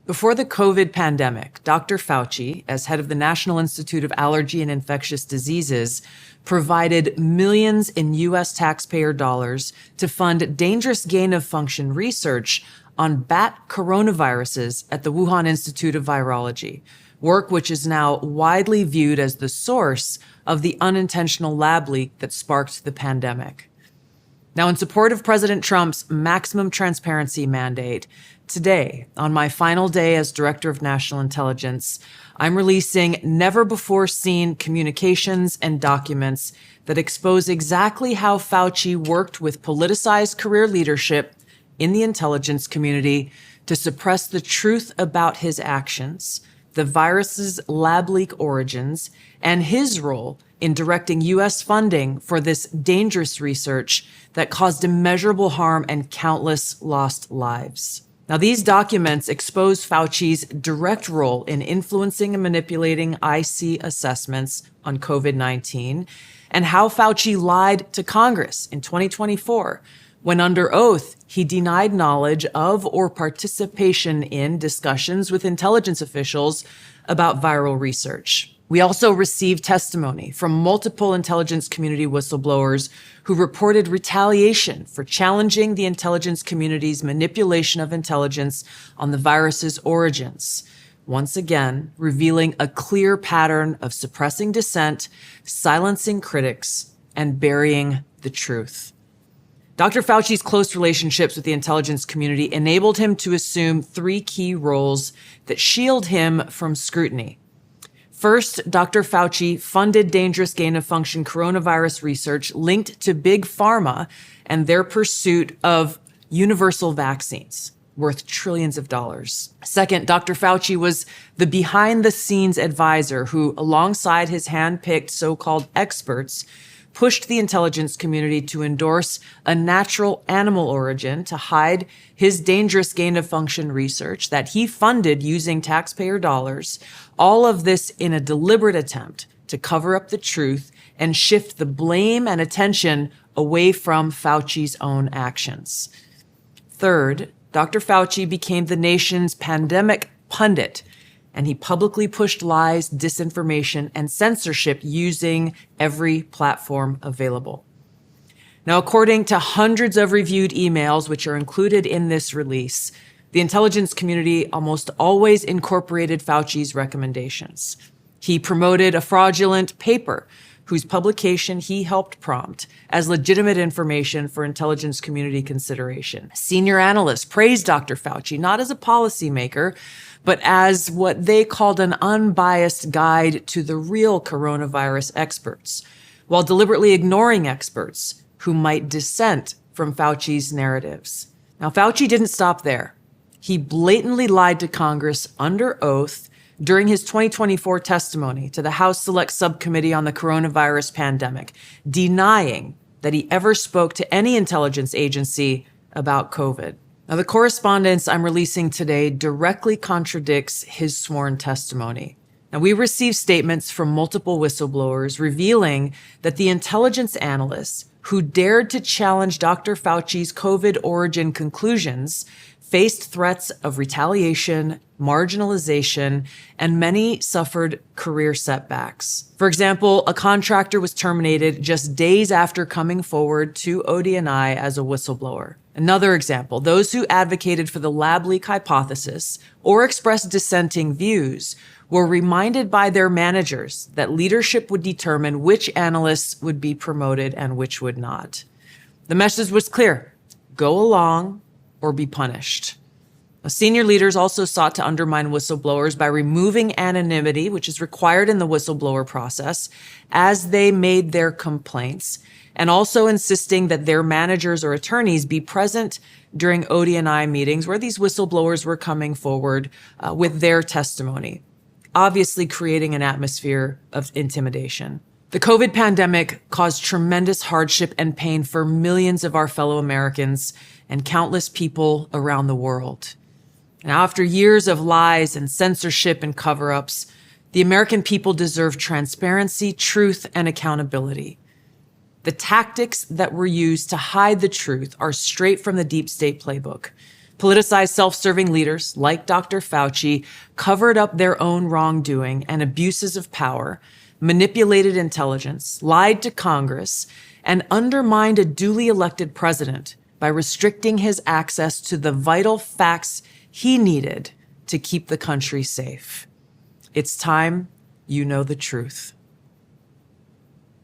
Before the COVID pandemic, Dr. Fauci, as head of the National Institute of Allergy and Infectious Diseases, provided millions in U.S. taxpayer dollars to fund dangerous gain-of-function research on bat coronaviruses at the Wuhan Institute of Virology, work which is now widely viewed as the source of the unintentional lab leak that sparked the pandemic. Now, in support of President Trump's maximum transparency mandate, today, on my final day as Director of National Intelligence, I'm releasing never-before-seen communications and documents that expose exactly how Fauci worked with politicized career leadership in the intelligence community to suppress the truth about his actions, the virus's lab leak origins, and his role in directing U.S. funding for this dangerous research that caused immeasurable harm and countless lost lives. Now, these documents expose Fauci's direct role in influencing and manipulating IC assessments on COVID-19 and how Fauci lied to Congress in 2024 when under oath he denied knowledge of or participation in discussions with intelligence officials about viral research. We also received testimony from multiple intelligence community whistleblowers who reported retaliation for challenging the intelligence community's manipulation of intelligence on the virus's origins, once again revealing a clear pattern of suppressing dissent, silencing critics, and burying the truth. Dr. Fauci's close relationships with the intelligence community enabled him to assume three key roles that shield him from scrutiny. First, Dr. Fauci funded dangerous gain-of-function coronavirus research linked to big pharma and their pursuit of universal vaccines worth trillions of dollars. Second, Dr. Fauci was the behind-the-scenes advisor who, alongside his hand-picked so-called experts, pushed the intelligence community to endorse a natural animal origin to hide his dangerous gain-of-function research that he funded using taxpayer dollars, all of this in a deliberate attempt to cover up the truth and shift the blame and attention away from Fauci's own actions. Third, Dr. Fauci became the nation's pandemic pundit, and he publicly pushed lies, disinformation, and censorship using every platform available. Now, according to hundreds of reviewed emails, which are included in this release, the intelligence community almost always incorporated Fauci's recommendations. He promoted a fraudulent paper whose publication he helped prompt as legitimate information for intelligence community consideration. Senior analysts praised Dr. Fauci not as a policymaker, but as what they called an unbiased guide to the real coronavirus experts, while deliberately ignoring experts who might dissent from Fauci's narratives. Now, Fauci didn't stop there. He blatantly lied to Congress under oath during his 2024 testimony to the House Select Subcommittee on the Coronavirus Pandemic, denying that he ever spoke to any intelligence agency about COVID. Now, the correspondence I'm releasing today directly contradicts his sworn testimony. Now, we received statements from multiple whistleblowers revealing that the intelligence analysts who dared to challenge Dr. Fauci's COVID origin conclusions faced threats of retaliation, marginalization, and many suffered career setbacks. For example, a contractor was terminated just days after coming forward to ODNI as a whistleblower. Another example, those who advocated for the lab leak hypothesis or expressed dissenting views were reminded by their managers that leadership would determine which analysts would be promoted and which would not. The message was clear: go along or be punished. Senior leaders also sought to undermine whistleblowers by removing anonymity, which is required in the whistleblower process, as they made their complaints, and also insisting that their managers or attorneys be present during ODNI meetings where these whistleblowers were coming forward with their testimony, obviously creating an atmosphere of intimidation. The COVID pandemic caused tremendous hardship and pain for millions of our fellow Americans and countless people around the world. Now, after years of lies and censorship and cover-ups, the American people deserve transparency, truth, and accountability. The tactics that were used to hide the truth are straight from the deep state playbook. Politicized self-serving leaders like Dr. Fauci covered up their own wrongdoing and abuses of power, manipulated intelligence, lied to Congress, and undermined a duly elected president by restricting his access to the vital facts he needed to keep the country safe. It's time you know the truth.